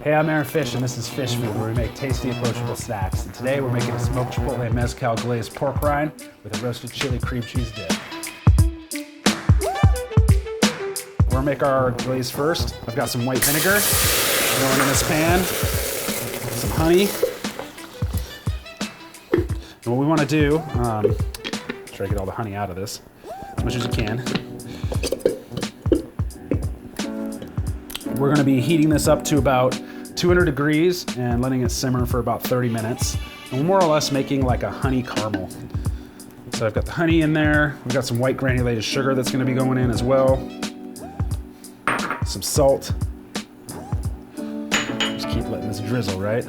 Hey, I'm Aaron Fish, and this is Fish Food, where we make tasty, approachable snacks. And today we're making a smoked Chipotle Mezcal glazed pork rind with a roasted chili cream cheese dip. We're gonna make our glaze first. I've got some white vinegar going in this pan, some honey. And what we wanna do, try to get all the honey out of this as much as you can. We're gonna be heating this up to about 200 degrees and letting it simmer for about 30 minutes. And we're more or less making like a honey caramel. So I've got the honey in there. We've got some white granulated sugar that's gonna be going in as well. Some salt. Just keep letting this drizzle, right?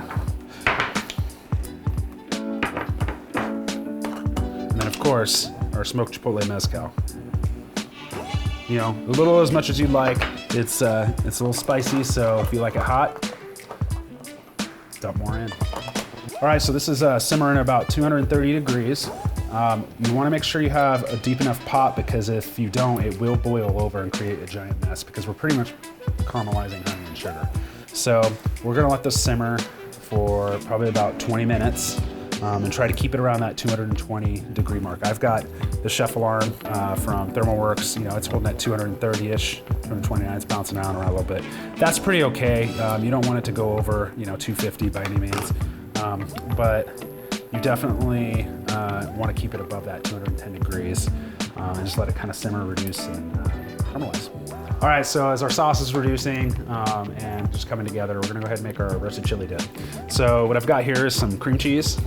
And then of course, our smoked Chipotle Mezcal. You know, a little as much as you'd like. It's a little spicy, so if you like it hot, dump more in. All right, so this is simmering about 230 degrees. You wanna make sure you have a deep enough pot, because if you don't, it will boil over and create a giant mess, because we're pretty much caramelizing honey and sugar. So we're gonna let this simmer for probably about 20 minutes and try to keep it around that 220 degree mark. I've got the chef alarm from ThermoWorks, you know, it's holding at 230-ish, 229, it's bouncing around a little bit. That's pretty okay. You don't want it to go over, you know, 250 by any means, but you definitely want to keep it above that 210 degrees and just let it kind of simmer, reduce, and caramelize. All right, so as our sauce is reducing and just coming together, we're gonna go ahead and make our roasted chili dip. So what I've got here is some cream cheese,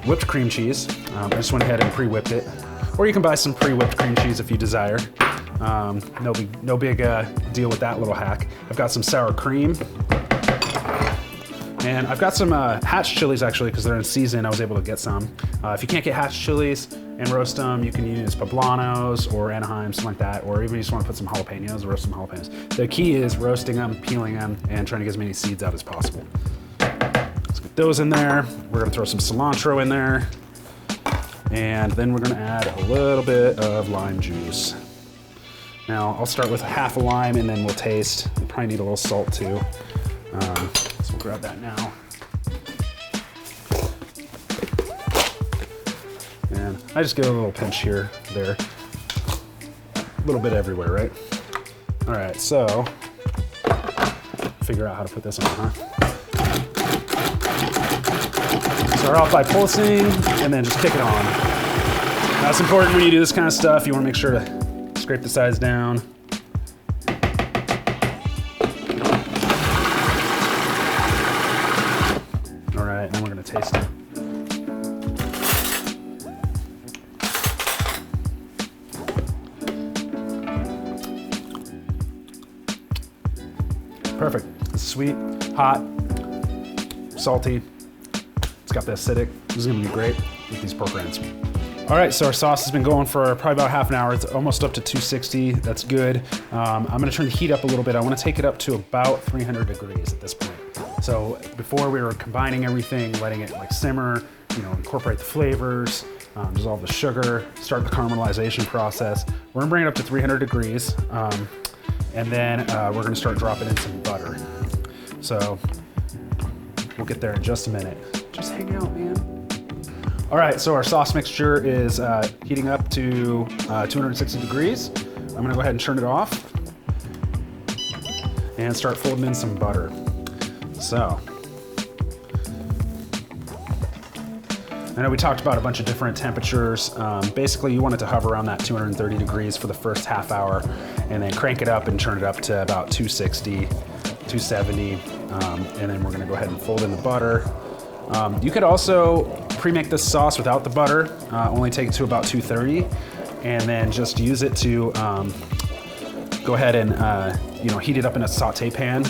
whipped cream cheese. I just went ahead and pre-whipped it. Or you can buy some pre-whipped cream cheese if you desire. No big deal with that little hack. I've got some sour cream. And I've got some Hatch Chiles actually, because they're in season. I was able to get some. If you can't get Hatch Chiles and roast them, you can use poblanos or Anaheim, something like that. Or even you just want to put some jalapenos, roast some jalapenos. The key is roasting them, peeling them, and trying to get as many seeds out as possible. Let's get those in there. We're gonna throw some cilantro in there. And then we're gonna add a little bit of lime juice. Now, I'll start with half a lime and then we'll taste. We probably need a little salt too. So we'll grab that now. And I just get a little pinch here, there. A little bit everywhere, right? All right, so, figure out how to put this on, huh? Start off by pulsing and then just kick it on. That's important when you do this kind of stuff. You want to make sure to scrape the sides down. All right, and then we're going to taste it. Perfect. It's sweet, hot, salty. It's got the acidic. This is gonna be great with these pork rinds. All right, so our sauce has been going for probably about half an hour. It's almost up to 260, that's good. I'm gonna turn the heat up a little bit. I wanna take it up to about 300 degrees at this point. So before we were combining everything, letting it like simmer, you know, incorporate the flavors, dissolve the sugar, start the caramelization process. We're gonna bring it up to 300 degrees, and then we're gonna start dropping in some butter. So we'll get there in just a minute. Just hang out, man. All right, so our sauce mixture is heating up to 260 degrees. I'm gonna go ahead and turn it off and start folding in some butter. So, I know we talked about a bunch of different temperatures. Basically, you want it to hover around that 230 degrees for the first half hour, and then crank it up and turn it up to about 260, 270, and then we're gonna go ahead and fold in the butter. You could also pre-make this sauce without the butter, only take it to about 230, and then just use it to go ahead and heat it up in a saute pan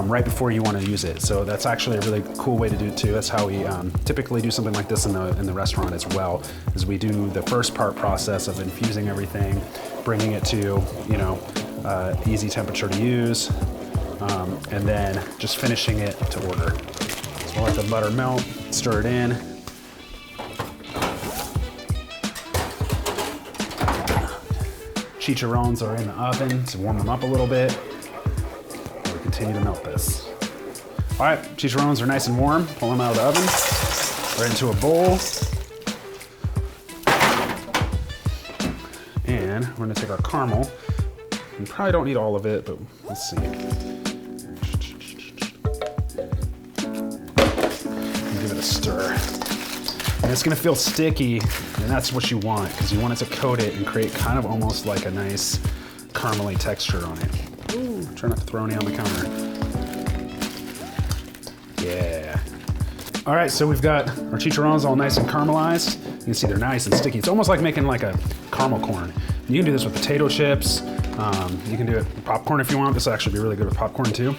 right before you want to use it. So that's actually a really cool way to do it too. That's how we typically do something like this in the restaurant as well, is we do the first part process of infusing everything, bringing it to easy temperature to use, and then just finishing it to order. So we'll let the butter melt, stir it in. Chicharrons are in the oven to warm them up a little bit. We'll continue to melt this. All right, chicharrones are nice and warm. Pull them out of the oven, right into a bowl. And we're gonna take our caramel. We probably don't need all of it, but let's see. Give it a stir. And it's gonna feel sticky, and that's what you want, because you want it to coat it and create kind of almost like a nice caramely texture on it. Ooh, try not to throw any on the counter. Yeah. All right, so we've got our chicharrons all nice and caramelized. You can see they're nice and sticky. It's almost like making like a caramel corn. You can do this with potato chips. You can do it with popcorn if you want. This will actually be really good with popcorn too.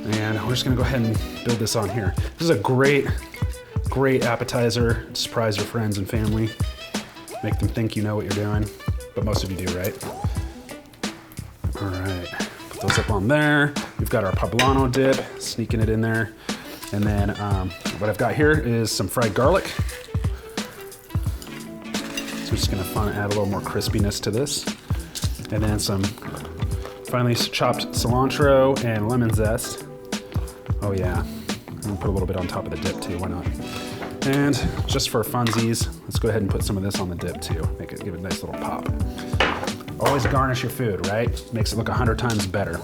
And we're just gonna go ahead and build this on here. This is a great appetizer to surprise your friends and family. Make them think you know what you're doing, but most of you do, right? All right, put those up on there. We've got our poblano dip, sneaking it in there. And then what I've got here is some fried garlic. So I'm just gonna add a little more crispiness to this. And then some finely chopped cilantro and lemon zest. Oh yeah, I'm gonna put a little bit on top of the dip too, why not? And just for funsies, let's go ahead and put some of this on the dip too. Give it a nice little pop. Always garnish your food, right? Makes it look 100 times better.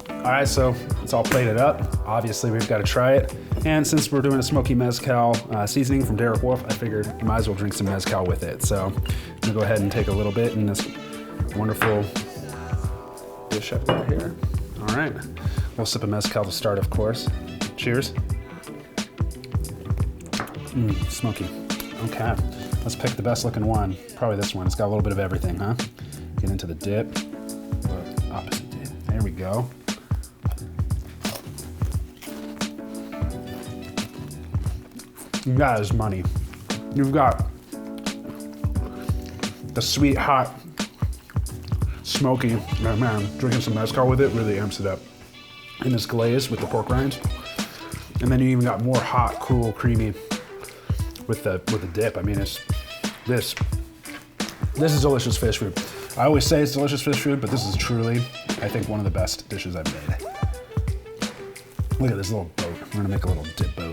All right, so it's all plated up. Obviously, we've got to try it. And since we're doing a smoky mezcal seasoning from Derek Wolf, I figured you might as well drink some mezcal with it. So I'm gonna go ahead and take a little bit in this wonderful dish I've got here. All right, a little sip of mezcal to start, of course. Cheers. Smoky. Okay, let's pick the best looking one. Probably this one. It's got a little bit of everything, huh? Get into the dip. Opposite dip. There we go. That is money. You've got the sweet, hot, smoky. Man, drinking some mezcal with it really amps it up. And this glaze with the pork rinds. And then you even got more hot, cool, creamy with the dip. I mean, this is delicious fish food. I always say it's delicious fish food, but this is truly, I think, one of the best dishes I've made. Look at this little boat. We're gonna make a little dip boat.